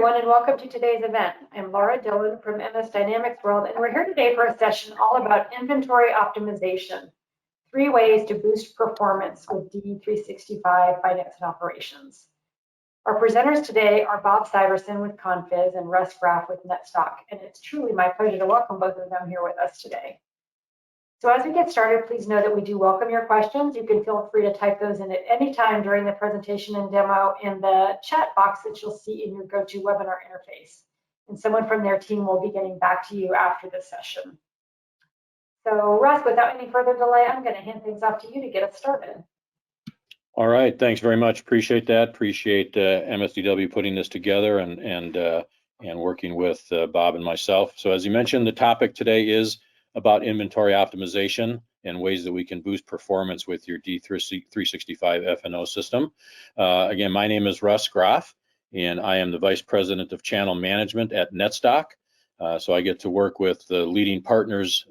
everyone, and welcome to today's event. I'm Laura Dillon from MS Dynamics World, and we're here today for a session all about inventory optimization, 3 ways to boost performance with D365 Finance and Operations. Our presenters today are Bob Syverson with Confiz and Russ Graff with NetStock, and it's truly my pleasure to welcome both of them here with us today. So as we get started, please know that we do welcome your questions. You can feel free to type those in at any time during the presentation and demo in the chat box that you'll see in your GoToWebinar interface. And someone from their team will be getting back to you after this session. So Russ, without any further delay, I'm going to hand things off to you to get us started. All right, thanks very much. Appreciate that. Appreciate MSDW putting this together and working with Bob and myself. So as you mentioned, the topic today is about inventory optimization and ways that we can boost performance with your D365 F&O system. Again, my name is Russ Graff, and I am the Vice President of Channel Management at NetStock. So I get to work with the leading partners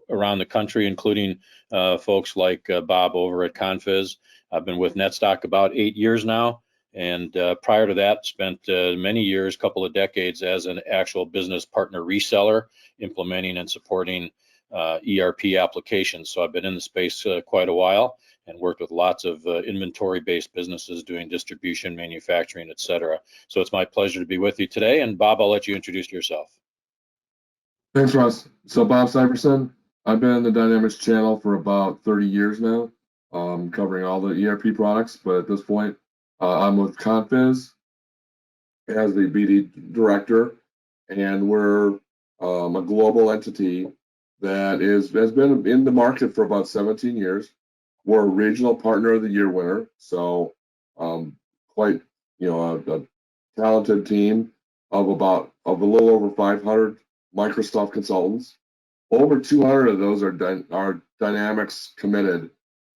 around the country, including folks like Bob over at Confiz. I've been with NetStock about 8 years now, and prior to that, spent many years, couple of decades, as an actual business partner reseller, implementing and supporting ERP applications. So I've been in the space quite a while and worked with lots of inventory-based businesses doing distribution, manufacturing, et cetera. So it's my pleasure to be with you today. And Bob, I'll let you introduce yourself. Thanks, Russ. So Bob Syverson, I've been in the Dynamics channel for about 30 years now, covering all the ERP products. But at this point, I'm with Confiz as the BD director, and we're a global entity that has been in the market for about 17 years. We're a regional partner of the year winner, so quite a talented team of a little over 500 Microsoft consultants. Over 200 of those are Dynamics committed.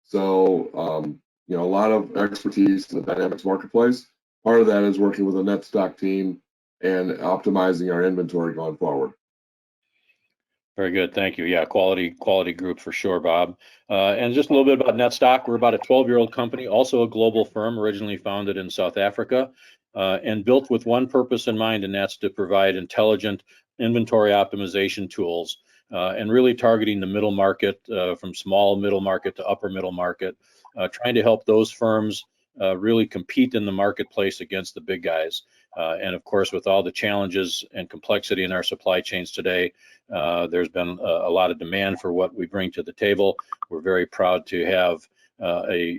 So a lot of expertise in the Dynamics marketplace. Part of that is working with the NetStock team and optimizing our inventory going forward. Very good, thank you. Yeah, quality group for sure, Bob. And just a little bit about NetStock. We're about a 12-year-old company, also a global firm, originally founded in South Africa, and built with one purpose in mind, and that's to provide intelligent inventory optimization tools, and really targeting the middle market, from small middle market to upper middle market, trying to help those firms really compete in the marketplace against the big guys. And of course, with all the challenges and complexity in our supply chains today, there's been a lot of demand for what we bring to the table. We're very proud to have a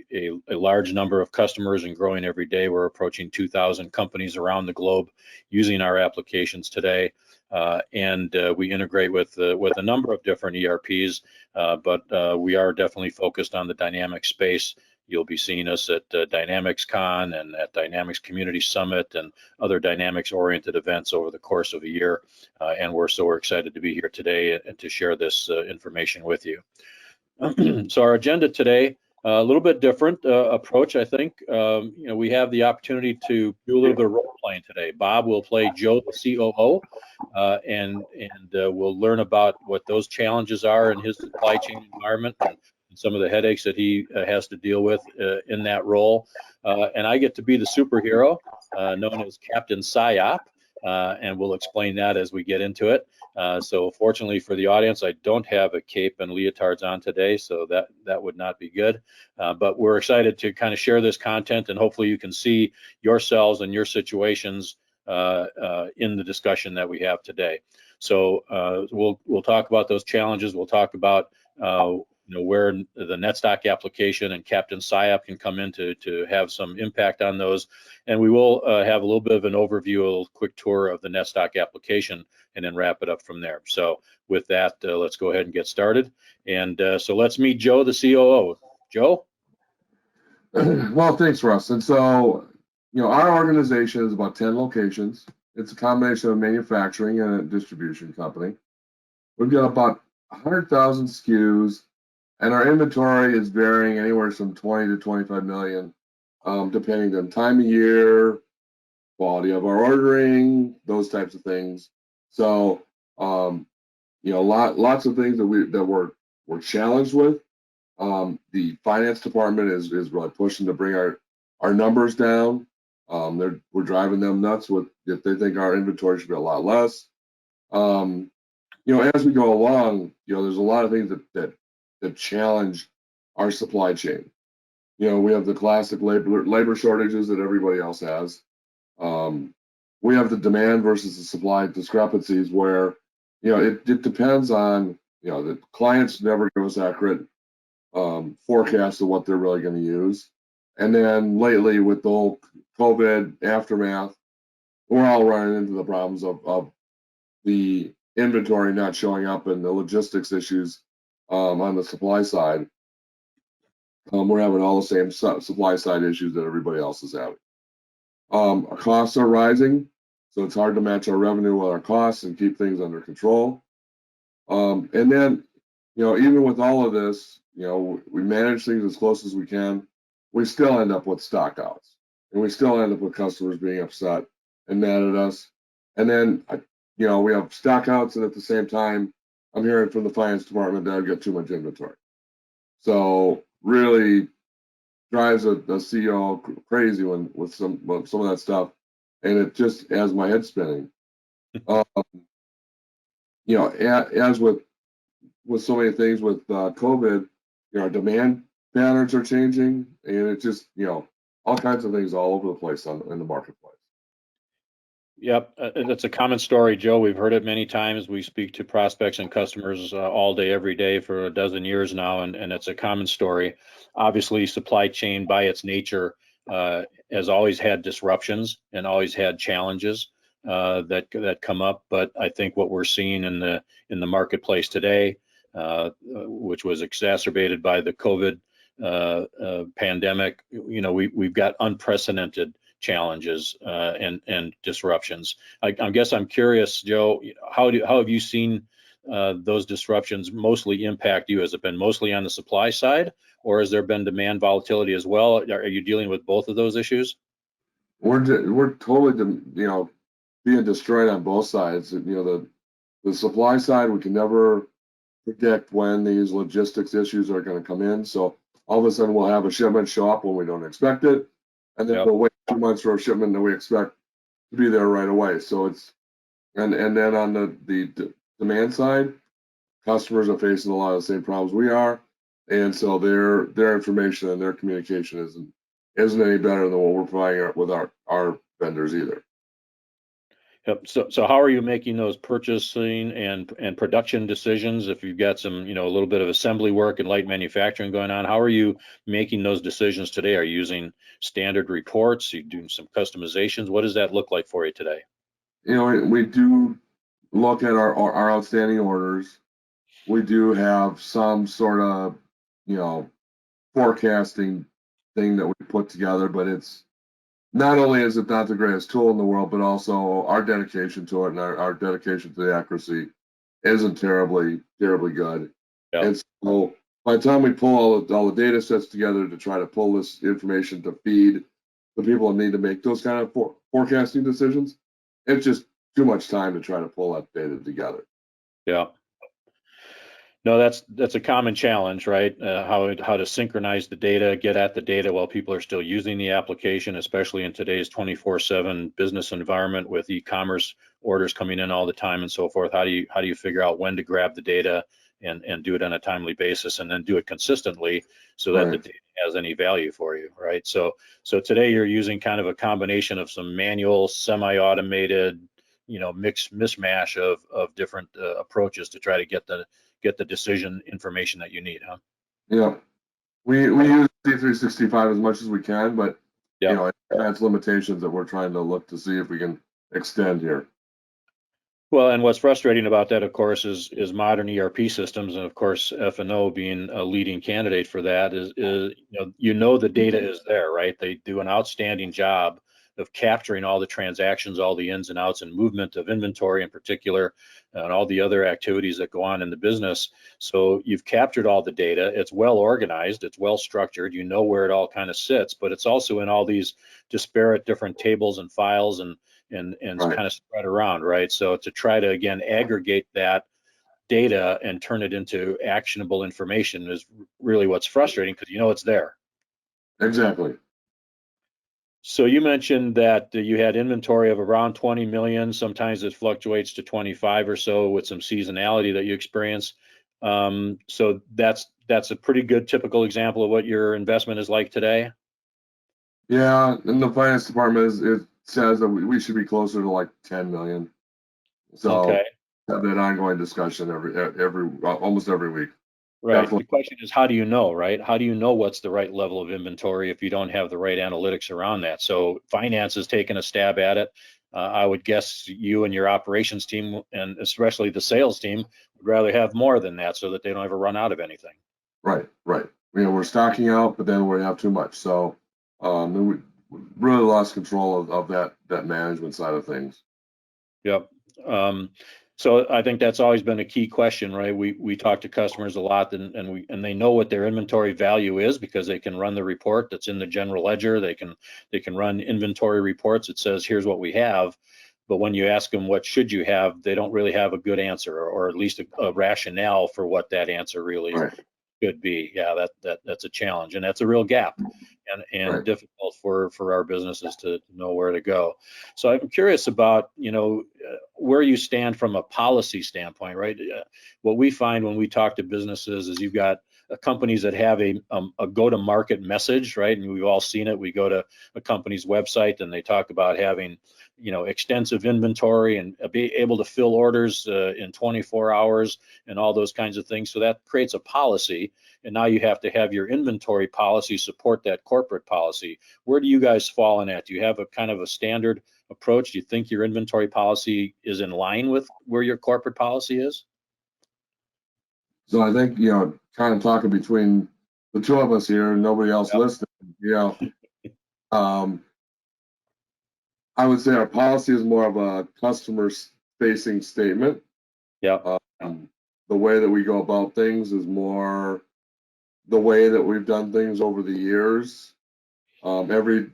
large number of customers and growing every day. We're approaching 2,000 companies around the globe using our applications today. And we integrate with a number of different ERPs, but we are definitely focused on the Dynamics space. You'll be seeing us at Dynamics Con and at Dynamics Community Summit and other Dynamics-oriented events over the course of a year. And we're excited to be here today and to share this information with you. So our agenda today, a little bit different approach, I think. We have the opportunity to do a little bit of role playing today. Bob will play Joe, the COO, and we'll learn about what those challenges are in his supply chain environment and some of the headaches that he has to deal with in that role. And I get to be the superhero known as Captain Psyop, and we'll explain that as we get into it. So fortunately for the audience, I don't have a cape and leotards on today, so that would not be good. But we're excited to kind of share this content, and hopefully you can see yourselves and your situations in the discussion that we have today. So we'll talk about those challenges. We'll talk about where the NetStock application and Captain Psyop can come in to have some impact on those. And we will have a little bit of an overview, a little quick tour of the NetStock application, and then wrap it up from there. So with that, let's go ahead and get started. And so let's meet Joe, the COO. Joe? Well, thanks, Russ. And so, our organization is about 10 locations. It's a combination of manufacturing and a distribution company. We've got about 100,000 SKUs. And our inventory is varying anywhere from 20 to 25 million, depending on time of year, quality of our ordering, those types of things. So, lots of things that we're challenged with. The finance department is really pushing to bring our numbers down. We're driving them nuts with if they think our inventory should be a lot less. As we go along, there's a lot of things that challenge our supply chain. We have the classic labor shortages that everybody else has. We have the demand versus the supply discrepancies where, it depends on, the clients never give us accurate forecasts of what they're really going to use. And then lately with the whole COVID aftermath, we're all running into the problems of the inventory not showing up and the logistics issues on the supply side. We're having all the same supply side issues that everybody else is having. Our costs are rising, so it's hard to match our revenue with our costs and keep things under control. And then, even with all of this, we manage things as close as we can. We still end up with stockouts, and we still end up with customers being upset and mad at us. And then, we have stockouts, and at the same time, I'm hearing from the finance department that I've got too much inventory. So really drives a CEO crazy with some of that stuff, and it just has my head spinning. As with so many things with COVID, our demand patterns are changing, and it just all kinds of things all over the place in the marketplace. Yep, that's a common story, Joe. We've heard it many times. We speak to prospects and customers all day, every day for a dozen years now, and it's a common story. Obviously, supply chain by its nature has always had disruptions and always had challenges that come up. But I think what we're seeing in the marketplace today, which was exacerbated by the COVID pandemic, we've got unprecedented challenges and disruptions. I guess I'm curious, Joe, how have you seen those disruptions mostly impact you? Has it been mostly on the supply side, or has there been demand volatility as well? Are you dealing with both of those issues? We're totally being destroyed on both sides. The supply side, we can never predict when these logistics issues are going to come in. So all of a sudden we'll have a shipment show up when we don't expect it, and then we'll wait 2 months for a shipment that we expect to be there right away. So it's and then on the demand side, customers are facing a lot of the same problems we are, and so their information and their communication isn't any better than what we're providing with our vendors either. Yep. So how are you making those purchasing and production decisions? If you've got some, a little bit of assembly work and light manufacturing going on, how are you making those decisions today? Are you using standard reports? Are you doing some customizations? What does that look like for you today? We do look at our outstanding orders. We do have some sort of, forecasting thing that we put together, but it's not only is it not the greatest tool in the world, but also our dedication to it and our dedication to the accuracy isn't terribly good. Yep. And so by the time we pull all the data sets together to try to pull this information to feed the people that need to make those kind of forecasting decisions, it's just too much time to try to pull that data together. Yeah. No, that's a common challenge, right? How to synchronize the data, get at the data while people are still using the application, especially in today's 24/7 business environment with e-commerce orders coming in all the time and so forth. How do you figure out when to grab the data and do it on a timely basis, and then do it consistently so that the data has any value for you, right? So today you're using kind of a combination of some manual, semi-automated, mishmash of different approaches to try to get the decision information that you need, huh? Yeah, we use D365 as much as we can, but it has limitations that we're trying to look to see if we can extend here. Well, and what's frustrating about that, of course, is modern ERP systems, and of course F&O being a leading candidate for that is the data is there, right? They do an outstanding job of capturing all the transactions, all the ins and outs and movement of inventory in particular, and all the other activities that go on in the business. So you've captured all the data. It's well organized. It's well structured. You know where it all kind of sits, but it's also in all these disparate different tables and files and kind of spread around, right? So to try to, again, aggregate that data and turn it into actionable information is really what's frustrating, because it's there. Exactly. So you mentioned that you had inventory of around 20 million. Sometimes it fluctuates to 25 or so with some seasonality that you experience. So that's a pretty good typical example of what your investment is like today. Yeah, and the finance department it says that we should be closer to like 10 million. So Okay, have that ongoing discussion almost every week. right. Definitely. The question is, how do you know, right? How do you know what's the right level of inventory if you don't have the right analytics around that? So finance is taking a stab at it. I would guess you and your operations team, and especially the sales team, would rather have more than that so that they don't ever run out of anything. Right, right. We're stocking out, but then we have too much. So we really lost control of that management side of things. Yep. So I think that's always been a key question, right? We talk to customers a lot, and they know what their inventory value is because they can run the report that's in the general ledger. They can run inventory reports. It says here's what we have, but when you ask them what should you have, they don't really have a good answer, or at least a rationale for what that answer really Right, could be. Yeah, that's a challenge, and that's a real gap, and right. difficult for our businesses to know where to go. So I'm curious about where you stand from a policy standpoint, right? What we find when we talk to businesses is you've got companies that have a go-to-market message, right? And we've all seen it. We go to a company's website and they talk about having extensive inventory and be able to fill orders in 24 hours and all those kinds of things. So that creates a policy, and now you have to have your inventory policy support that corporate policy. Where do you guys fall in that? Do you have a kind of a standard approach? Do you think your inventory policy is in line with where your corporate policy is? So I think, kind of talking between the two of us here and nobody else Yep. listening, um, I would say our policy is more of a customer-facing statement. Yeah. The way that we go about things is more the way that we've done things over the years. Every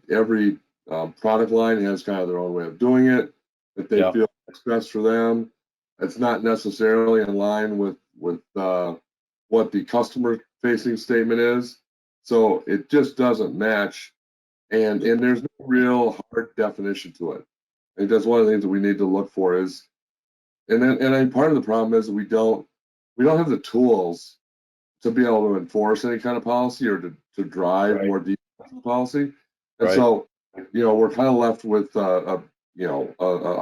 product line has kind of their own way of doing it that they Yeah. feel is best for them. It's not necessarily in line with what the customer-facing statement is, so it just doesn't match. And there's no real hard definition to it. I think that's one of the things that we need to look for is, and part of the problem is we don't have the tools to be able to enforce any kind of policy or to drive Right. more detailed policy. And Right. so, we're kind of left with a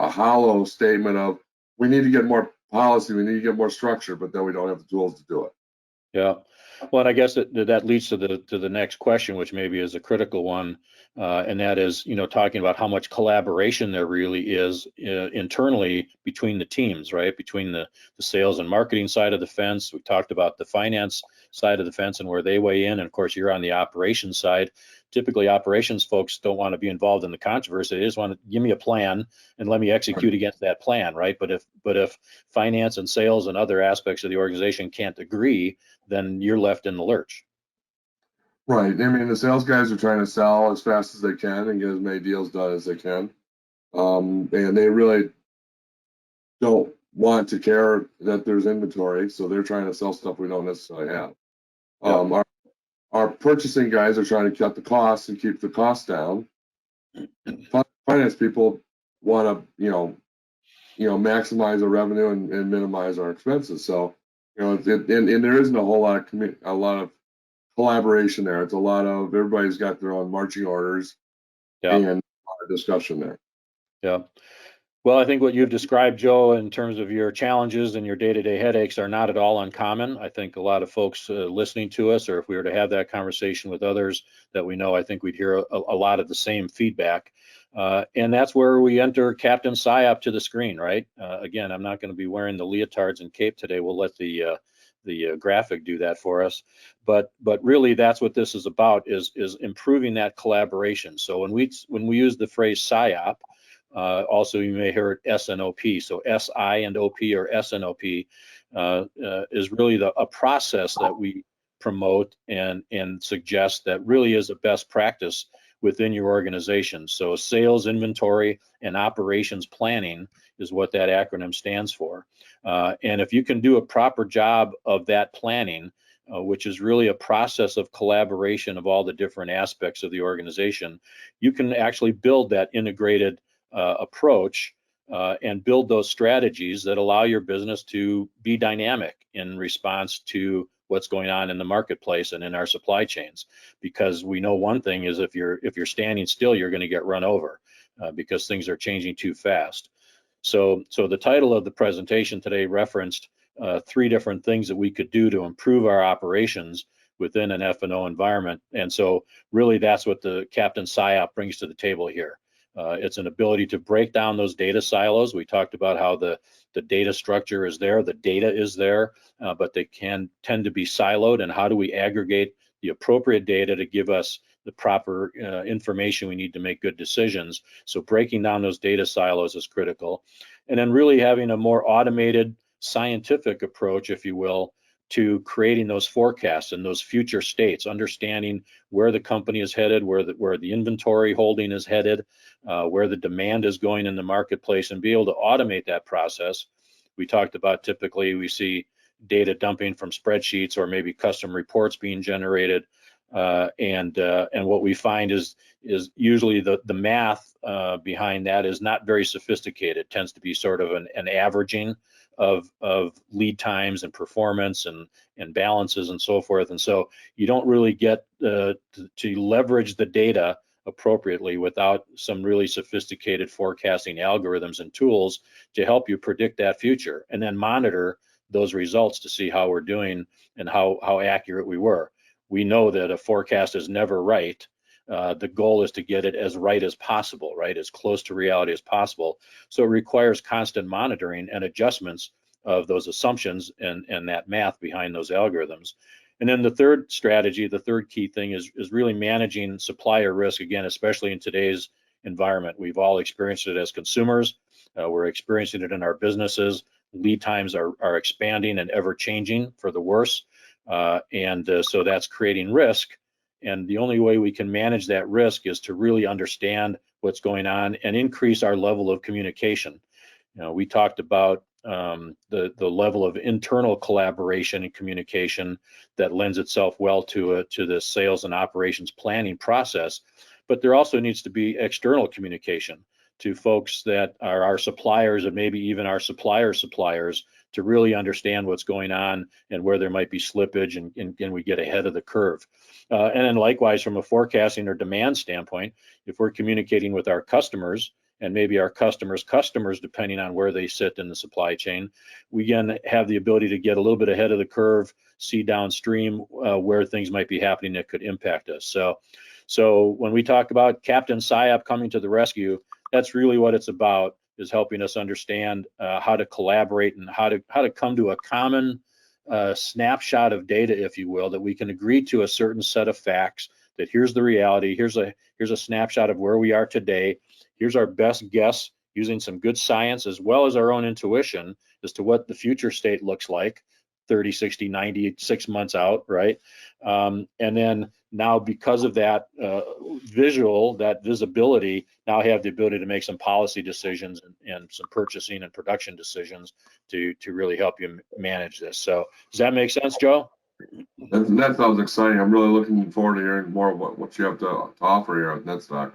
hollow statement of we need to get more policy, we need to get more structure, but then we don't have the tools to do it. Yeah. Well, and I guess that leads to the next question, which maybe is a critical one, and that is, talking about how much collaboration there really is internally between the teams, right? Between the sales and marketing side of the fence. We talked about the finance side of the fence and where they weigh in, and of course, you're on the operations side. Typically, operations folks don't want to be involved in the controversy. They just want to give me a plan and let me execute against that plan, right? But if finance and sales and other aspects of the organization can't agree, then you're left in the lurch. Right. I mean, the sales guys are trying to sell as fast as they can and get as many deals done as they can. And they really don't want to care that there's inventory, so they're trying to sell stuff we don't necessarily have. Yep. Our purchasing guys are trying to cut the costs and keep the costs down. Finance people want to, maximize our revenue and minimize our expenses. So, and there isn't a whole lot of collaboration there. It's a lot of everybody's got their own marching orders Yeah. and a lot of discussion there. Yeah. Well, I think what you've described, Joe, in terms of your challenges and your day-to-day headaches are not at all uncommon. I think a lot of folks listening to us, or if we were to have that conversation with others that we know, I think we'd hear a lot of the same feedback. And that's where we enter Captain PSYOP to the screen, right? Again, I'm not going to be wearing the leotards and cape today. We'll let the graphic do that for us. But really, that's what this is about: is improving that collaboration. So when we use the phrase PSYOP. Also, you may hear it SNOP. So SI and OP or SNOP is really a process that we promote and suggest that really is a best practice within your organization. So sales, inventory, and operations planning is what that acronym stands for. And if you can do a proper job of that planning, which is really a process of collaboration of all the different aspects of the organization, you can actually build that integrated approach and build those strategies that allow your business to be dynamic in response to what's going on in the marketplace and in our supply chains. Because we know one thing is if you're standing still, you're going to get run over because things are changing too fast. So the title of the presentation today referenced 3 different things that we could do to improve our operations within an F&O environment. And so really that's what the Captain SIOP brings to the table here. It's an ability to break down those data silos. We talked about how the data structure is there, the data is there, but they can tend to be siloed, and how do we aggregate the appropriate data to give us the proper information we need to make good decisions. So breaking down those data silos is critical. And then really having a more automated scientific approach, if you will, to creating those forecasts and those future states, understanding where the company is headed, where the inventory holding is headed, where the demand is going in the marketplace, and be able to automate that process. We talked about typically we see data dumping from spreadsheets or maybe custom reports being generated, and what we find is usually the math behind that is not very sophisticated. It tends to be sort of an averaging of lead times and performance and balances and so forth. And so you don't really get to leverage the data appropriately without some really sophisticated forecasting algorithms and tools to help you predict that future and then monitor those results to see how we're doing and how accurate we were. We know that a forecast is never right. The goal is to get it as right as possible, right? As close to reality as possible. So it requires constant monitoring and adjustments of those assumptions and that math behind those algorithms. And then the third strategy, the third key thing is really managing supplier risk, again, especially in today's environment. We've all experienced it as consumers. We're experiencing it in our businesses. Lead times are expanding and ever changing for the worse. So that's creating risk. And the only way we can manage that risk is to really understand what's going on and increase our level of communication. We talked about the level of internal collaboration and communication that lends itself well to the sales and operations planning process, but there also needs to be external communication to folks that are our suppliers and maybe even our suppliers' suppliers to really understand what's going on and where there might be slippage and we get ahead of the curve. And then likewise, from a forecasting or demand standpoint, if we're communicating with our customers and maybe our customers' customers, depending on where they sit in the supply chain, we again have the ability to get a little bit ahead of the curve, see downstream where things might be happening that could impact us. So when we talk about Captain SIOP coming to the rescue, that's really what it's about, is helping us understand how to collaborate and how to come to a common snapshot of data, if you will, that we can agree to a certain set of facts, that here's the reality, here's a snapshot of where we are today, here's our best guess using some good science as well as our own intuition as to what the future state looks like 30, 60, 90, 6 months out, right? And then now because of that that visibility, now have the ability to make some policy decisions and some purchasing and production decisions to really help you manage this. So does that make sense, Joe? That sounds exciting. I'm really looking forward to hearing more of what you have to offer here at NetStock.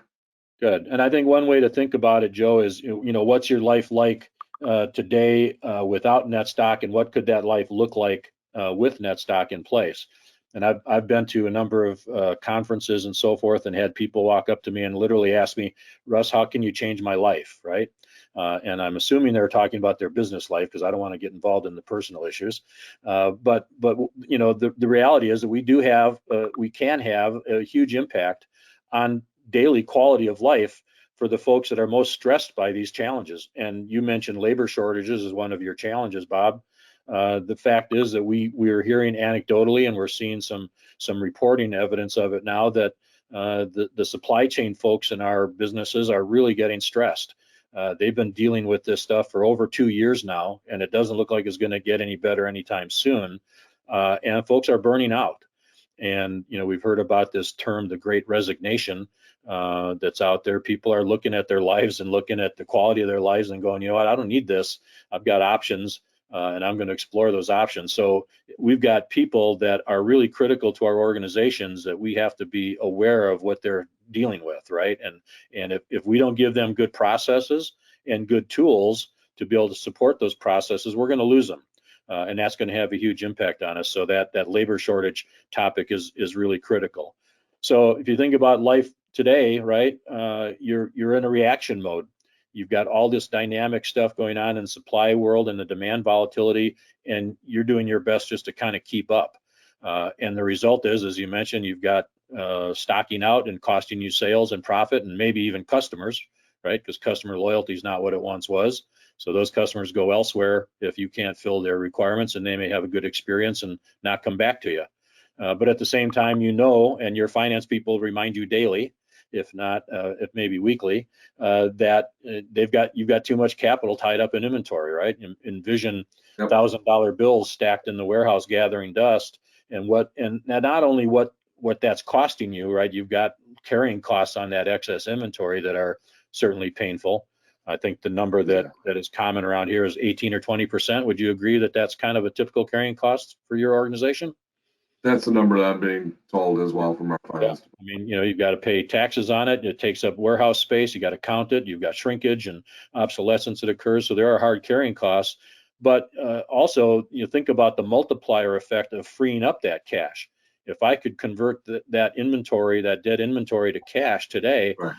Good. And I think one way to think about it, Joe, is, what's your life like today without NetStock, and what could that life look like with NetStock in place? And I've been to a number of conferences and so forth and had people walk up to me and literally ask me, Russ, how can you change my life, right? And I'm assuming they're talking about their business life because I don't want to get involved in the personal issues. But the reality is that we can have a huge impact on daily quality of life for the folks that are most stressed by these challenges. And you mentioned labor shortages as one of your challenges, Bob. The fact is that we're hearing anecdotally, and we're seeing some reporting evidence of it now, that the supply chain folks in our businesses are really getting stressed. They've been dealing with this stuff for over 2 years now, and it doesn't look like it's going to get any better anytime soon. And folks are burning out. And we've heard about this term, the Great Resignation, that's out there. People are looking at their lives and looking at the quality of their lives and going, you know what, I don't need this. I've got options. and I'm going to explore those options. So we've got people that are really critical to our organizations that we have to be aware of what they're dealing with, right? And if we don't give them good processes and good tools to be able to support those processes, we're going to lose them. And that's going to have a huge impact on us. So that labor shortage topic is really critical. So if you think about life today, right, you're in a reaction mode. You've got all this dynamic stuff going on in the supply world and the demand volatility, and you're doing your best just to kind of keep up. And the result is, as you mentioned, you've got stocking out and costing you sales and profit and maybe even customers, right? Because customer loyalty is not what it once was. So those customers go elsewhere if you can't fill their requirements, and they may have a good experience and not come back to you. But at the same time, and your finance people remind you daily, if not, if maybe weekly, that you've got too much capital tied up in inventory, right? Envision $1,000 bills stacked in the warehouse gathering dust, and not only what that's costing you, right? You've got carrying costs on that excess inventory that are certainly painful. I think the number that is common around here is 18 or 20%. Would you agree that that's kind of a typical carrying cost for your organization? That's the number that I'm being told as well from our finance. I mean, you've got to pay taxes on it. It takes up warehouse space. You got to count it. You've got shrinkage and obsolescence that occurs. So there are hard carrying costs. But also, think about the multiplier effect of freeing up that cash. If I could convert that inventory, that dead inventory, to cash today, Right.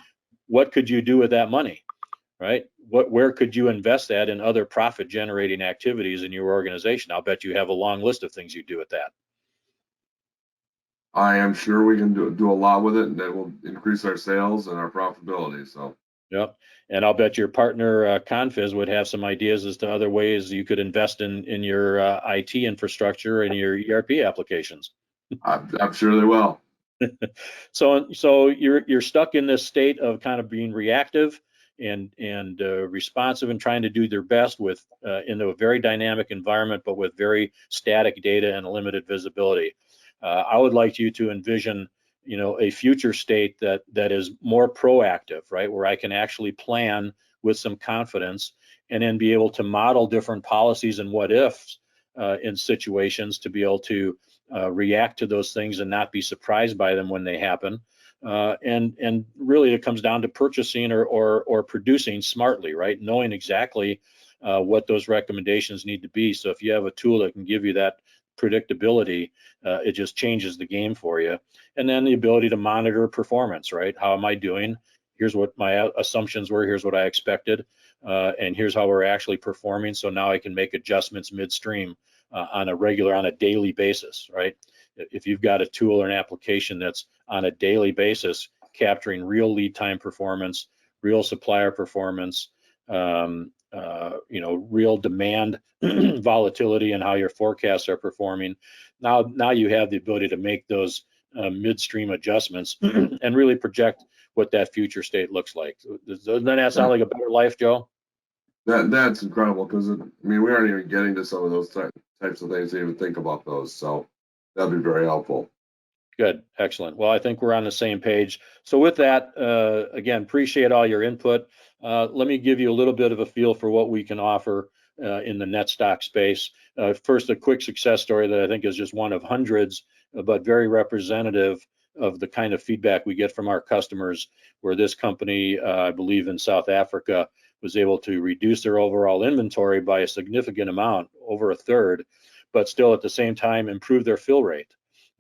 What could you do with that money, right? Where could you invest that in other profit-generating activities in your organization? I'll bet you have a long list of things you do with that. I am sure we can do a lot with it, and that will increase our sales and our profitability. So. Yep. And I'll bet your partner Confiz would have some ideas as to other ways you could invest in your IT infrastructure and your ERP applications. I'm sure they will. So you're stuck in this state of kind of being reactive and responsive and trying to do their best with in a very dynamic environment, but with very static data and limited visibility. I would like you to envision, a future state that is more proactive, right? Where I can actually plan with some confidence and then be able to model different policies and what ifs in situations to be able to react to those things and not be surprised by them when they happen. And really it comes down to purchasing or producing smartly, right? Knowing exactly what those recommendations need to be. So if you have a tool that can give you that predictability, it just changes the game for you. And then the ability to monitor performance, right? How am I doing? Here's what my assumptions were. Here's what I expected. And here's how we're actually performing. So now I can make adjustments midstream on a daily basis, right? If you've got a tool or an application that's on a daily basis, capturing real lead time performance, real supplier performance, real demand volatility and how your forecasts are performing. Now you have the ability to make those midstream adjustments and really project what that future state looks like. Doesn't that sound like a better life, Joe? That's incredible, because we aren't even getting to some of those types of things to even think about those. So that'd be very helpful. Good, excellent. Well, I think we're on the same page. So with that, again, appreciate all your input. Let me give you a little bit of a feel for what we can offer in the net stock space. First, a quick success story that I think is just one of hundreds, but very representative of the kind of feedback we get from our customers, where this company, I believe in South Africa, was able to reduce their overall inventory by a significant amount, over a third, but still at the same time improve their fill rate.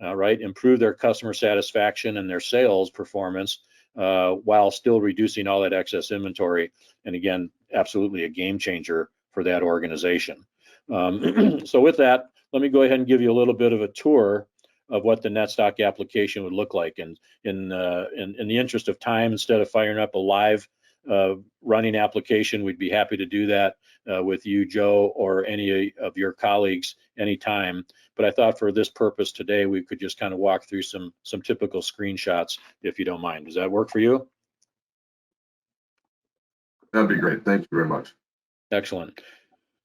Right, improve their customer satisfaction and their sales performance while still reducing all that excess inventory. And again, absolutely a game changer for that organization. So with that, let me go ahead and give you a little bit of a tour of what the NetStock application would look like. And in the interest of time, instead of firing up a live running application, we'd be happy to do that with you, Joe, or any of your colleagues anytime. But I thought for this purpose today, we could just kind of walk through some typical screenshots, if you don't mind. Does that work for you? That'd be great. Thank you very much. Excellent.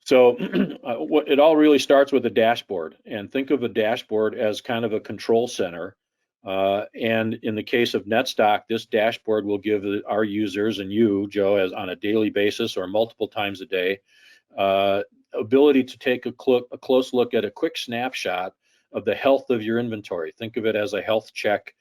So it all really starts with a dashboard, and think of a dashboard as kind of a control center. And in the case of NetStock, this dashboard will give our users and you, Joe, as on a daily basis or multiple times a day, ability to take a close look at a quick snapshot of the health of your inventory. Think of it as a health check,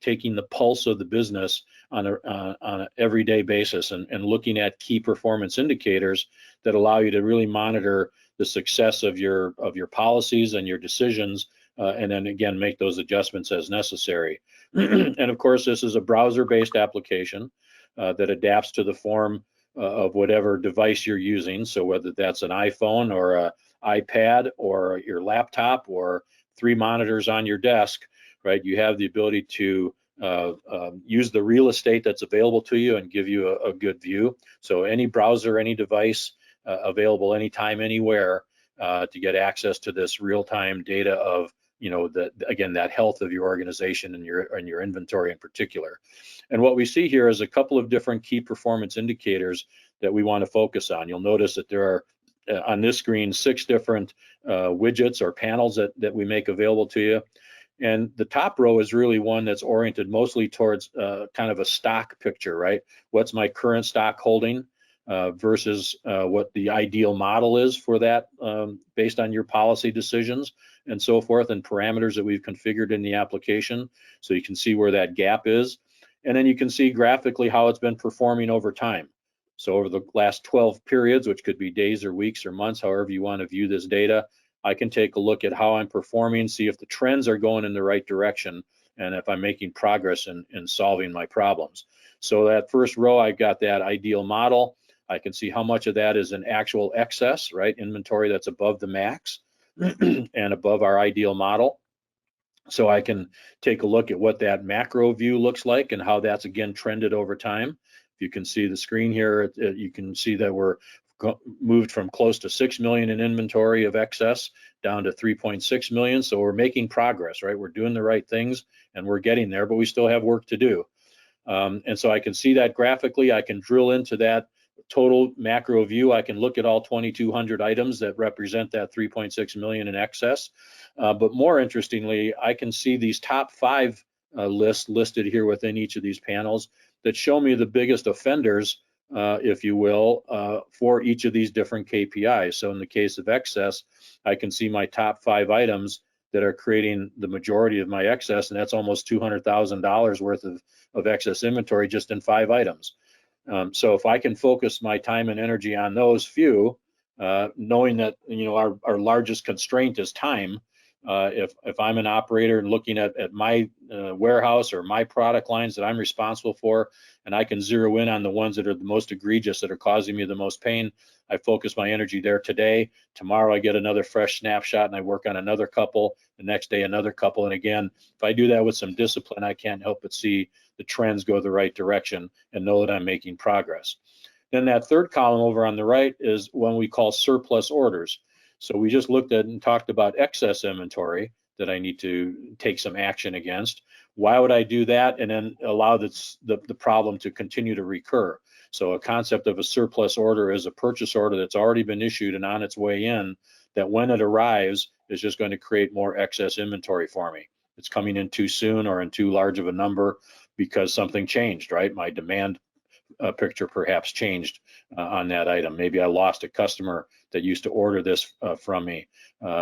taking the pulse of the business on an everyday basis and looking at key performance indicators that allow you to really monitor the success of your policies and your decisions, and then again make those adjustments as necessary. And of course, this is a browser-based application that adapts to the form of whatever device you're using. So whether that's an iPhone or an iPad or your laptop or 3 monitors on your desk, right? You have the ability to use the real estate that's available to you and give you a good view. So any browser, any device available anytime, anywhere to get access to this real-time data of, again, that health of your organization and your inventory in particular. And what we see here is a couple of different key performance indicators that we want to focus on. You'll notice that there are on this screen 6 different widgets or panels that we make available to you. And the top row is really one that's oriented mostly towards kind of a stock picture, right? What's my current stock holding versus what the ideal model is for that based on your policy decisions and so forth, and parameters that we've configured in the application. So you can see where that gap is. And then you can see graphically how it's been performing over time. So over the last 12 periods, which could be days or weeks or months, however you want to view this data, I can take a look at how I'm performing, see if the trends are going in the right direction, and if I'm making progress in solving my problems. So that first row, I've got that ideal model. I can see how much of that is an actual excess, right? Inventory that's above the max and above our ideal model. So I can take a look at what that macro view looks like and how that's again trended over time. If you can see the screen here, you can see that we're moved from close to 6 million in inventory of excess down to 3.6 million. So we're making progress, right? We're doing the right things and we're getting there, but we still have work to do. And so I can see that graphically. I can drill into that total macro view. I can look at all 2,200 items that represent that 3.6 million in excess. But more interestingly, I can see these top 5 lists listed here within each of these panels that show me the biggest offenders, if you will, for each of these different KPIs. So in the case of excess, I can see my top 5 items that are creating the majority of my excess, and that's almost $200,000 worth of excess inventory just in 5 items. So if I can focus my time and energy on those few, knowing that our largest constraint is time, if I'm an operator and looking at my warehouse or my product lines that I'm responsible for, and I can zero in on the ones that are the most egregious, that are causing me the most pain, I focus my energy there today. Tomorrow I get another fresh snapshot and I work on another couple. The next day another couple. And again, if I do that with some discipline, I can't help but see the trends go the right direction and know that I'm making progress. Then that third column over on the right is one we call surplus orders. So we just looked at and talked about excess inventory that I need to take some action against. Why would I do that and then allow the problem to continue to recur? So a concept of a surplus order is a purchase order that's already been issued and on its way in, that when it arrives is just going to create more excess inventory for me. It's coming in too soon or in too large of a number because something changed, right? My demand picture perhaps changed on that item. Maybe I lost a customer that used to order this from me.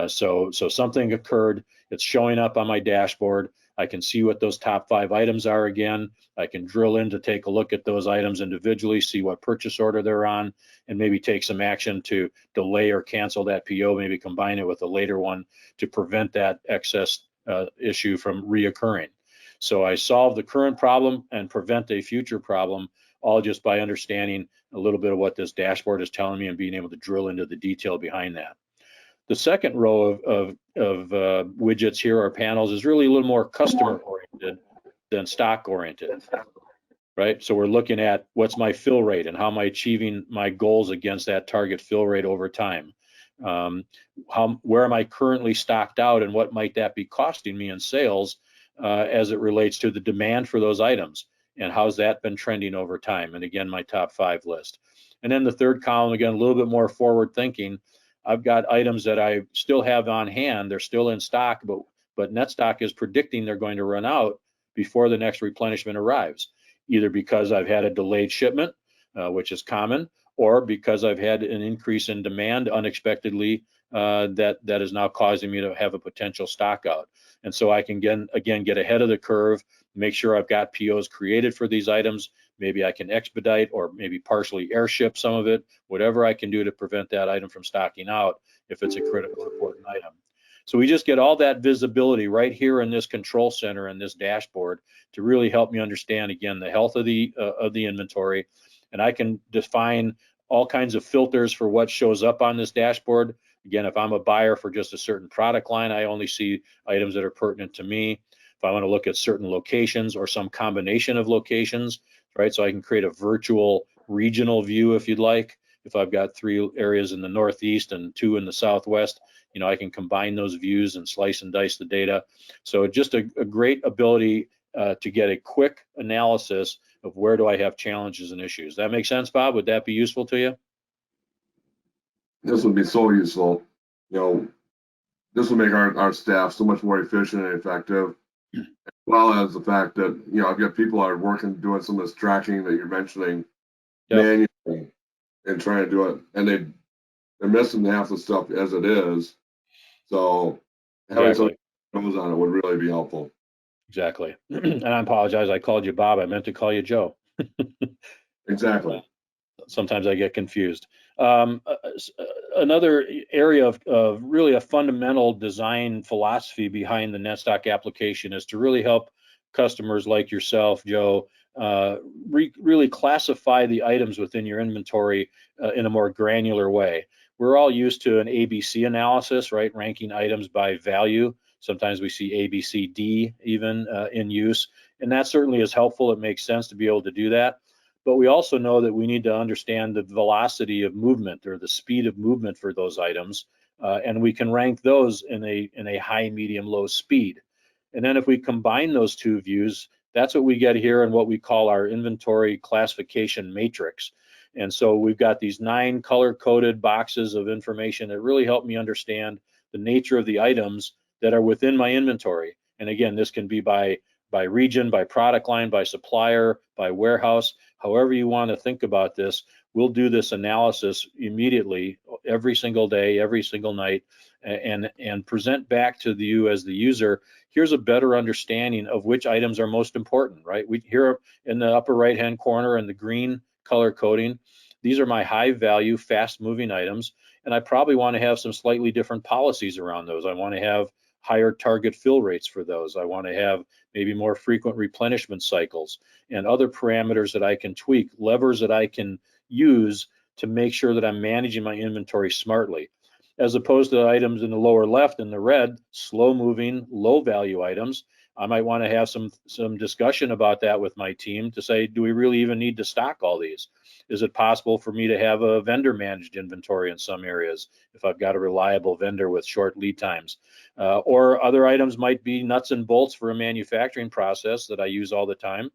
So something occurred. It's showing up on my dashboard. I can see what those top 5 items are again. I can drill in to take a look at those items individually, see what purchase order they're on, and maybe take some action to delay or cancel that PO, maybe combine it with a later one to prevent that excess issue from reoccurring. So I solve the current problem and prevent a future problem, all just by understanding a little bit of what this dashboard is telling me and being able to drill into the detail behind that. The second row of widgets here, or panels, is really a little more customer oriented than stock oriented, right? So we're looking at what's my fill rate and how am I achieving my goals against that target fill rate over time. Where am I currently stocked out and what might that be costing me in sales as it relates to the demand for those items, and how's that been trending over time? And again, my top 5 list. And then the third column, again, a little bit more forward thinking. I've got items that I still have on hand. They're still in stock, but NetStock is predicting they're going to run out before the next replenishment arrives, either because I've had a delayed shipment, which is common, or because I've had an increase in demand unexpectedly that is now causing me to have a potential stock out. And so I can again get ahead of the curve, make sure I've got POs created for these items. Maybe I can expedite or maybe partially airship some of it, whatever I can do to prevent that item from stocking out if it's a critical important item. So we just get all that visibility right here in this control center and this dashboard to really help me understand, again, the health of the inventory. And I can define all kinds of filters for what shows up on this dashboard. Again, if I'm a buyer for just a certain product line, I only see items that are pertinent to me. If I want to look at certain locations or some combination of locations, right? So I can create a virtual regional view if you'd like. If I've got 3 areas in the Northeast and 2 in the Southwest, you know, I can combine those views and slice and dice the data. So just a great ability to get a quick analysis of where do I have challenges and issues. That make sense, Bob? Would that be useful to you? This would be so useful. You know, this would make our staff so much more efficient and effective, as well as the fact that, you know, I've got people that are working, doing some of this tracking that you're mentioning manually and trying to do it, and they're missing half the stuff as it is. So having some goes on it would really be helpful. Exactly. And I apologize, I called you Bob. I meant to call you Joe. Exactly. Sometimes I get confused. Another area of really a fundamental design philosophy behind the NetStock application is to really help customers like yourself, Joe, really classify the items within your inventory in a more granular way. We're all used to an ABC analysis, right? Ranking items by value. Sometimes we see A, B, C, D even in use, and that certainly is helpful. It makes sense to be able to do that. But we also know that we need to understand the velocity of movement or the speed of movement for those items, and we can rank those in a high, medium, low speed. And then if we combine those 2 views, that's what we get here in what we call our inventory classification matrix. And so we've got these 9 color-coded boxes of information that really help me understand the nature of the items that are within my inventory. And again, this can be by region, by product line, by supplier, by warehouse, however you want to think about this. We'll do this analysis immediately, every single day, every single night, and present back to you as the user. Here's a better understanding of which items are most important, right? We here in the upper right-hand corner in the green color coding, these are my high value, fast moving items, and I probably want to have some slightly different policies around those. I want to have higher target fill rates for those. I want to have maybe more frequent replenishment cycles and other parameters that I can tweak, levers that I can use to make sure that I'm managing my inventory smartly. As opposed to the items in the lower left in the red, slow moving, low value items, I might want to have some discussion about that with my team to say, do we really even need to stock all these? Is it possible for me to have a vendor managed inventory in some areas if I've got a reliable vendor with short lead times? Or other items might be nuts and bolts for a manufacturing process that I use all the time.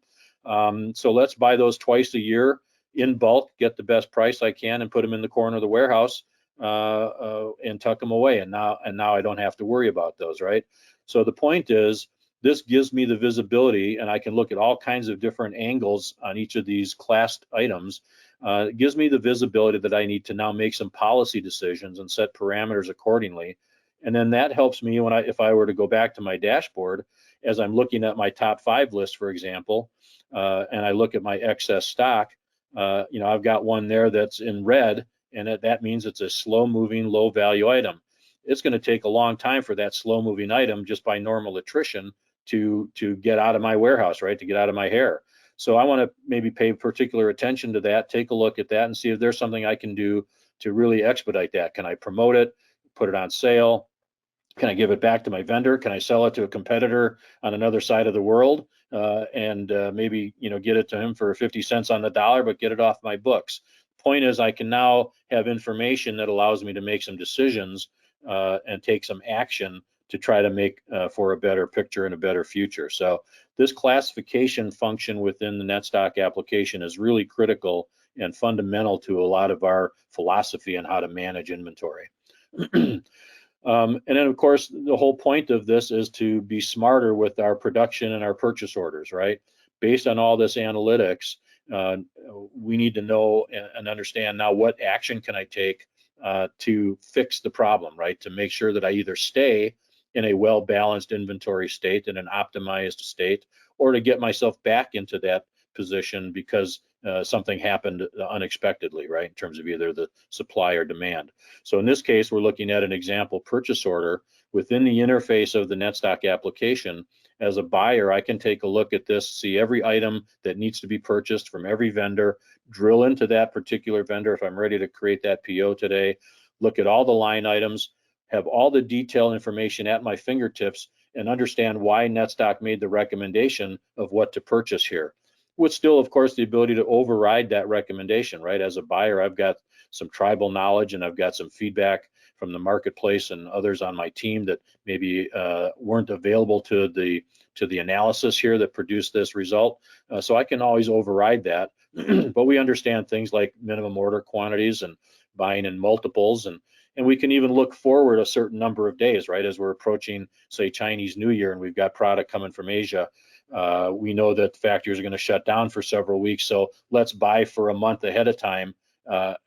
So let's buy those twice a year in bulk, get the best price I can, and put them in the corner of the warehouse and tuck them away. And now I don't have to worry about those, right? So the point is, this gives me the visibility, and I can look at all kinds of different angles on each of these classed items. It gives me the visibility that I need to now make some policy decisions and set parameters accordingly. And then that helps me when if I were to go back to my dashboard, as I'm looking at my top 5 list, for example, and I look at my excess stock, you know, I've got one there that's in red, and that means it's a slow moving, low value item. It's going to take a long time for that slow moving item just by normal attrition to get out of my warehouse, right? To get out of my hair. So I want to maybe pay particular attention to that, take a look at that and see if there's something I can do to really expedite that. Can I promote it, put it on sale? Can I give it back to my vendor? Can I sell it to a competitor on another side of the world and maybe, you know, get it to him for 50 cents on the dollar, but get it off my books? Point is, I can now have information that allows me to make some decisions and take some action to try to make for a better picture and a better future. So this classification function within the NetStock application is really critical and fundamental to a lot of our philosophy on how to manage inventory. And then, of course, the whole point of this is to be smarter with our production and our purchase orders, right? Based on all this analytics, we need to know and understand now what action can I take to fix the problem, right? To make sure that I either stay in a well-balanced inventory state, in an optimized state, or to get myself back into that position because something happened unexpectedly, right? In terms of either the supply or demand. So in this case, we're looking at an example purchase order within the interface of the NetStock application. As a buyer, I can take a look at this, see every item that needs to be purchased from every vendor, drill into that particular vendor if I'm ready to create that PO today, look at all the line items, have all the detailed information at my fingertips, and understand why NetStock made the recommendation of what to purchase here. With still, of course, the ability to override that recommendation, right? As a buyer, I've got some tribal knowledge and I've got some feedback from the marketplace and others on my team that maybe weren't available to the analysis here that produced this result. So I can always override that. But we understand things like minimum order quantities and buying in multiples, and we can even look forward a certain number of days, right? As we're approaching, say, Chinese New Year and we've got product coming from Asia, we know that factories are going to shut down for several weeks. So let's buy for a month ahead of time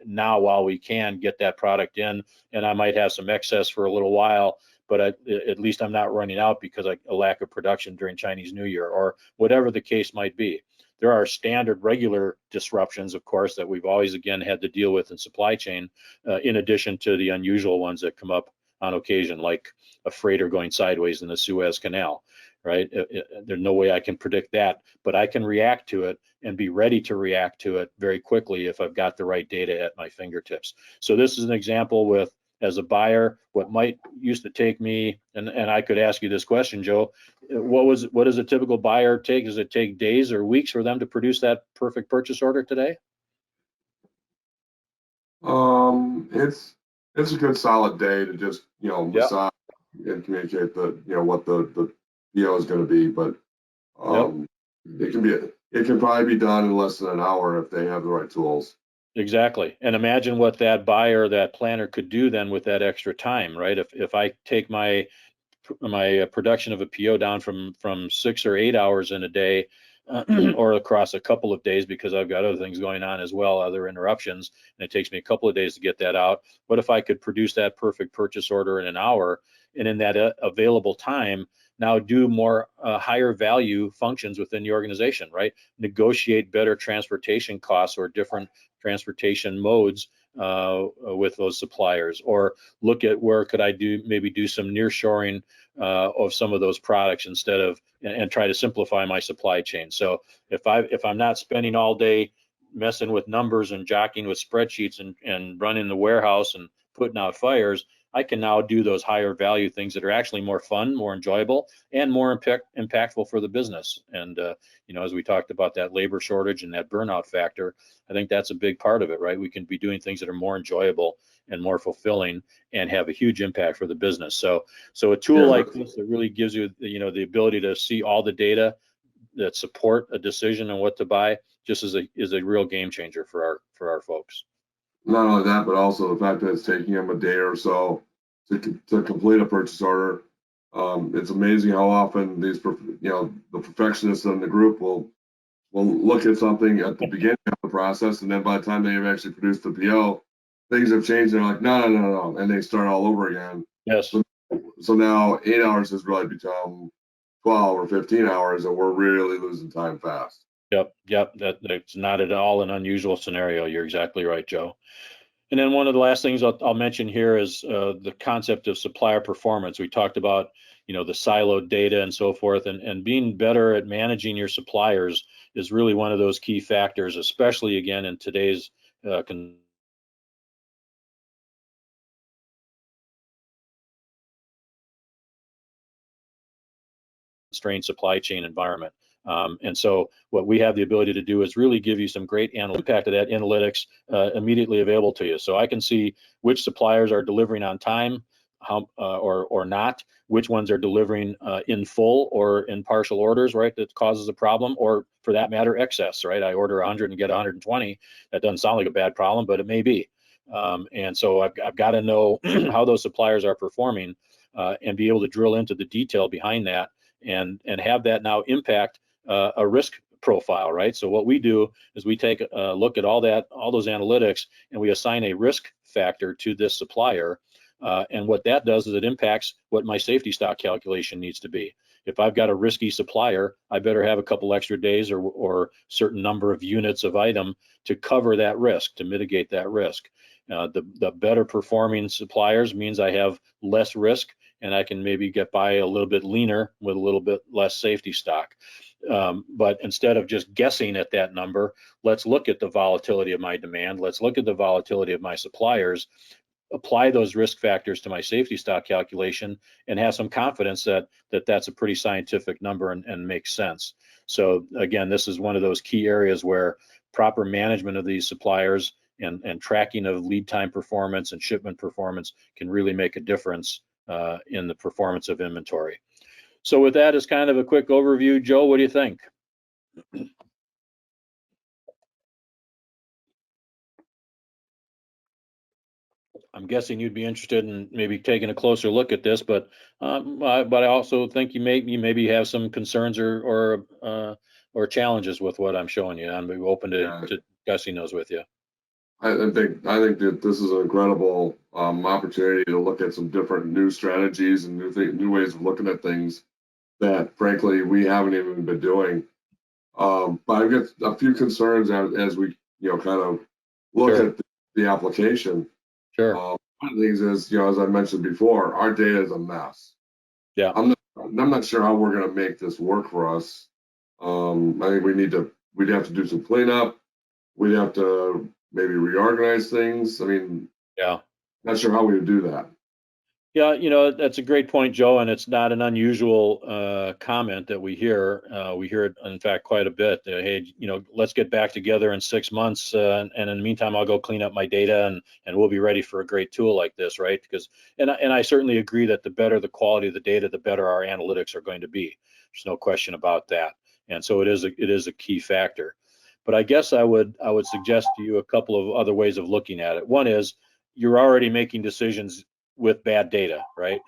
now while we can get that product in. And I might have some excess for a little while, but at least I'm not running out because of a lack of production during Chinese New Year or whatever the case might be. There are standard regular disruptions, of course, that we've always, again, had to deal with in supply chain, in addition to the unusual ones that come up on occasion, like a freighter going sideways in the Suez Canal, right? There's no way I can predict that, but I can react to it and be ready to react to it very quickly if I've got the right data at my fingertips. So this is an example with, as a buyer, what might used to take me, and I could ask you this question, Joe, what does a typical buyer take? Does it take days or weeks for them to produce that perfect purchase order today? It's a good solid day to just, massage and communicate what the PO is going to be, but it can probably be done in less than an hour if they have the right tools. Exactly. And imagine what that buyer, that planner could do then with that extra time, right? If I take my production of a PO down from 6 or 8 hours in a day, or across a couple of days because I've got other things going on as well, other interruptions, and it takes me a couple of days to get that out. What if I could produce that perfect purchase order in an hour, and in that available time, now do more higher value functions within the organization, right? Negotiate better transportation costs or different transportation modes with those suppliers, or look at where could I maybe do some nearshoring of some of those products instead of, and try to simplify my supply chain. So if I'm not spending all day messing with numbers and jockeying with spreadsheets and running the warehouse and putting out fires, I can now do those higher value things that are actually more fun, more enjoyable, and more impactful for the business. And as we talked about that labor shortage and that burnout factor, I think that's a big part of it, right? We can be doing things that are more enjoyable and more fulfilling and have a huge impact for the business. So a tool like this that really gives you, the ability to see all the data that support a decision on what to buy, just is a real game changer for our folks. Not only that, but also the fact that it's taking them a day or so to complete a purchase order. It's amazing how often the perfectionists in the group will look at something at the beginning of the process, and then by the time they have actually produced the PO, things have changed. They're like, no, and they start all over again. Yes. So now 8 hours has really become 12 or 15 hours, and we're really losing time fast. Yep. That's not at all an unusual scenario. You're exactly right, Joe. And then one of the last things I'll mention here is the concept of supplier performance. We talked about, the siloed data and so forth, and being better at managing your suppliers is really one of those key factors, especially again in today's constrained supply chain environment. And so what we have the ability to do is really give you some great impact of that analytics immediately available to you. So I can see which suppliers are delivering on time, or not, which ones are delivering in full or in partial orders, right? That causes a problem, or for that matter, excess, right? I order 100 and get 120. That doesn't sound like a bad problem, but it may be. And so I've got to know how those suppliers are performing and be able to drill into the detail behind that and have that now impact a risk profile, right? So what we do is we take a look at all those analytics, and we assign a risk factor to this supplier. And what that does is it impacts what my safety stock calculation needs to be. If I've got a risky supplier, I better have a couple extra days or certain number of units of item to cover that risk, to mitigate that risk. The better performing suppliers means I have less risk, and I can maybe get by a little bit leaner with a little bit less safety stock. But instead of just guessing at that number, let's look at the volatility of my demand. Let's look at the volatility of my suppliers, apply those risk factors to my safety stock calculation, and have some confidence that that's a pretty scientific number and makes sense. So again, this is one of those key areas where proper management of these suppliers and tracking of lead time performance and shipment performance can really make a difference in the performance of inventory. So with that as kind of a quick overview, Joe, what do you think? I'm guessing you'd be interested in maybe taking a closer look at this, but I also think you maybe have some concerns or challenges with what I'm showing you. I'm open to discussing those with you. I think that this is an incredible opportunity to look at some different new strategies and new ways of looking at things that, frankly, we haven't even been doing. But I've got a few concerns as we, kind of look Sure. at the application. Sure. One of the things is, as I mentioned before, our data is a mess. Yeah. I'm not sure how we're going to make this work for us. I think we'd have to do some cleanup. We'd have to maybe reorganize things. I mean, Yeah. not sure how we would do that. Yeah, that's a great point, Joe, and it's not an unusual comment that we hear. We hear it, in fact, quite a bit. Hey, let's get back together in 6 months, and in the meantime, I'll go clean up my data, and we'll be ready for a great tool like this, right? Because, and I certainly agree that the better the quality of the data, the better our analytics are going to be. There's no question about that, and so it is a key factor. But I guess I would suggest to you a couple of other ways of looking at it. One is you're already making decisions with bad data, right?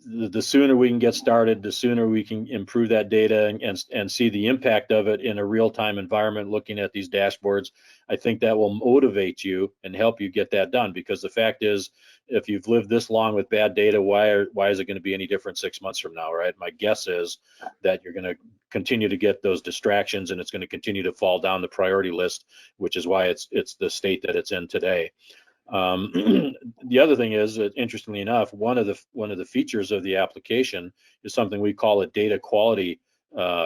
The sooner we can get started, the sooner we can improve that data and see the impact of it in a real-time environment, looking at these dashboards. I think that will motivate you and help you get that done, because the fact is, if you've lived this long with bad data, why is it going to be any different 6 months from now, right? My guess is that you're going to continue to get those distractions, and it's going to continue to fall down the priority list, which is why it's the state that it's in today. The other thing is, interestingly enough, one of the features of the application is something we call a data quality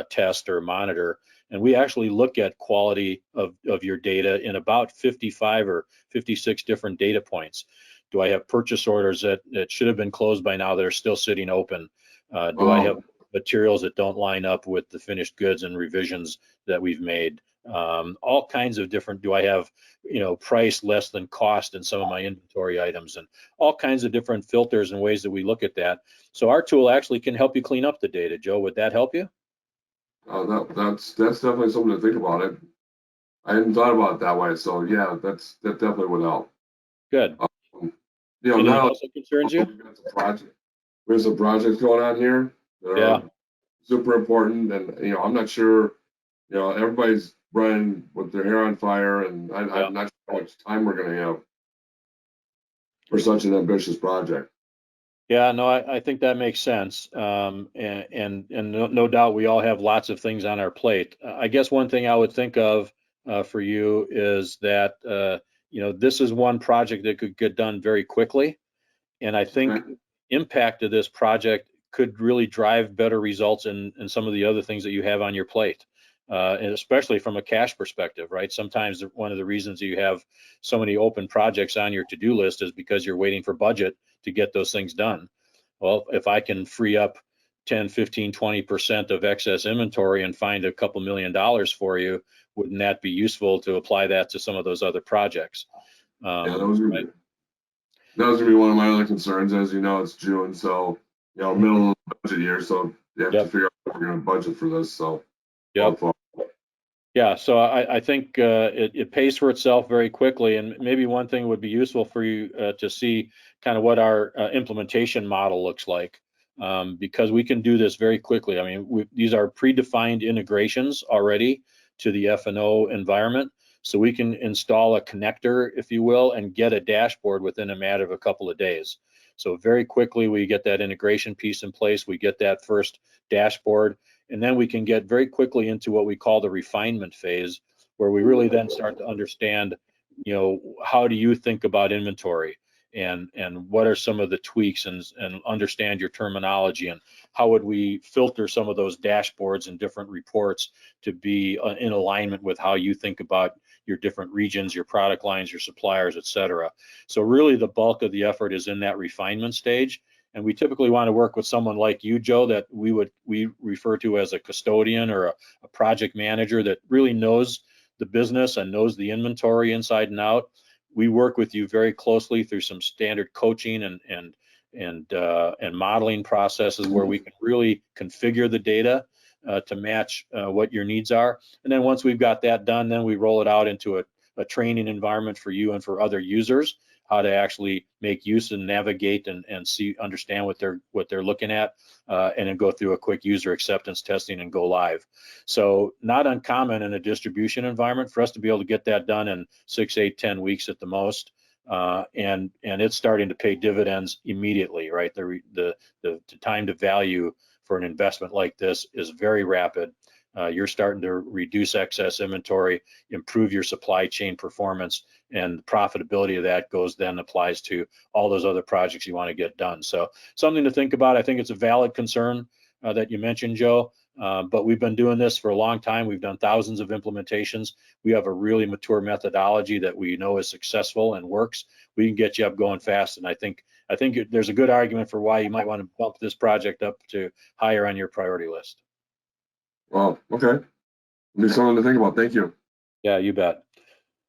test or monitor, and we actually look at quality of your data in about 55 or 56 different data points. Do I have purchase orders that should have been closed by now that are still sitting open? Do I have materials that don't line up with the finished goods and revisions that we've made? All kinds of different, do I have, price less than cost in some of my inventory items, and all kinds of different filters and ways that we look at that. So our tool actually can help you clean up the data. Joe, would that help you? That's definitely something to think about. It. I hadn't thought about it that way. So yeah, that definitely would help. Good. Anything now else that concerns you? We have some projects going on here that are super important, and I'm not sure. Everybody's running with their hair on fire, and I'm not sure how much time we're going to have for such an ambitious project. Yeah, no, I think that makes sense. And no doubt we all have lots of things on our plate. I guess one thing I would think of for you is that, this is one project that could get done very quickly. And I think impact of this project could really drive better results in some of the other things that you have on your plate. And especially from a cash perspective, right? Sometimes one of the reasons you have so many open projects on your to-do list is because you're waiting for budget to get those things done. Well, if I can free up 10, 15, 20% of excess inventory and find a couple $1 million for you, wouldn't that be useful to apply that to some of those other projects? Yeah, that was gonna be one of my other concerns. As you know, it's June, so middle of the budget year, so you have to figure out if we're going to budget for this. So yeah, so I think it pays for itself very quickly, and maybe one thing would be useful for you to see kind of what our implementation model looks like. because we can do this very quickly. I mean, these are predefined integrations already to the F&O environment. So we can install a connector, if you will, and get a dashboard within a matter of a couple of days. So very quickly, we get that integration piece in place, we get that first dashboard, and then we can get very quickly into what we call the refinement phase, where we really then start to understand, how do you think about inventory, and what are some of the tweaks, and understand your terminology, and how would we filter some of those dashboards and different reports to be in alignment with how you think about your different regions, your product lines, your suppliers, et cetera. So really the bulk of the effort is in that refinement stage. And we typically want to work with someone like you, Joe, that we refer to as a custodian or a project manager that really knows the business and knows the inventory inside and out. We work with you very closely through some standard coaching and modeling processes where we can really configure the data to match what your needs are. And then once we've got that done, then we roll it out into a training environment for you and for other users, how to actually make use and navigate and understand what they're looking at, and then go through a quick user acceptance testing and go live. So not uncommon in a distribution environment for us to be able to get that done in 6, 8, 10 weeks at the most. And it's starting to pay dividends immediately, right? The time to value for an investment like this is very rapid. You're starting to reduce excess inventory, improve your supply chain performance, and the profitability of that applies to all those other projects you want to get done. So something to think about. I think it's a valid concern that you mentioned, Joe, but we've been doing this for a long time. We've done thousands of implementations. We have a really mature methodology that we know is successful and works. We can get you up going fast, and I think there's a good argument for why you might want to bump this project up to higher on your priority list. Well, okay. Be something to think about. Thank you. Yeah, you bet.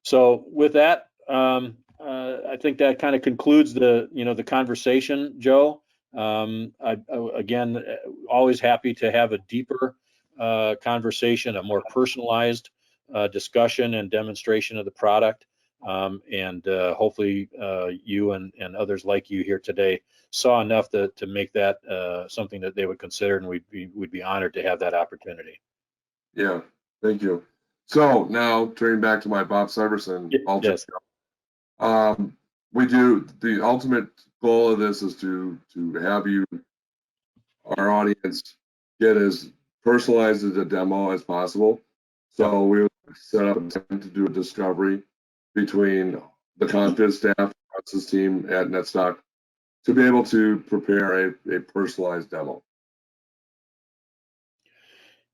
So with that, I think that kind of concludes the conversation, Joe. Again, always happy to have a deeper conversation, a more personalized discussion and demonstration of the product. And hopefully you and others like you here today saw enough to make that something that they would consider, and we'd be honored to have that opportunity. Yeah, thank you. So now turning back to my Bob Syverson altar. Yes. We do, the ultimate goal of this is to have you, our audience, get as personalized as a demo as possible. So we set up a time to do a discovery between the Confizz staff, Russ's team at Netstock, to be able to prepare a personalized demo.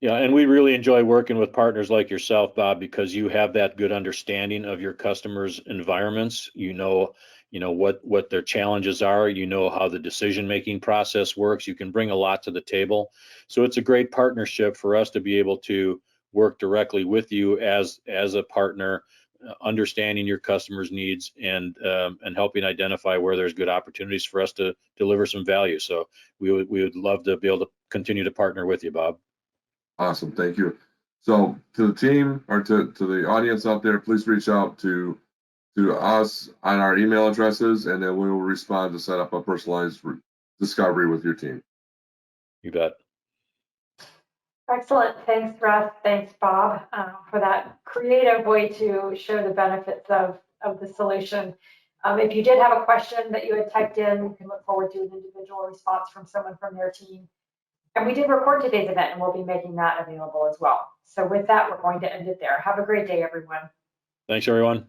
Yeah, and we really enjoy working with partners like yourself, Bob, because you have that good understanding of your customers' environments. You know what their challenges are. You know how the decision-making process works. You can bring a lot to the table. So it's a great partnership for us to be able to work directly with you as a partner, understanding your customers' needs and helping identify where there's good opportunities for us to deliver some value. So we would love to be able to continue to partner with you, Bob. Awesome, thank you. So to the team, or to the audience out there, please reach out to us on our email addresses, and then we will respond to set up a personalized discovery with your team. You bet. Excellent. Thanks, Russ. Thanks, Bob, for that creative way to show the benefits of the solution. If you did have a question that you had typed in, you can look forward to an individual response from someone from their team. And we did record today's event, and we'll be making that available as well. So with that, we're going to end it there. Have a great day, everyone. Thanks, everyone.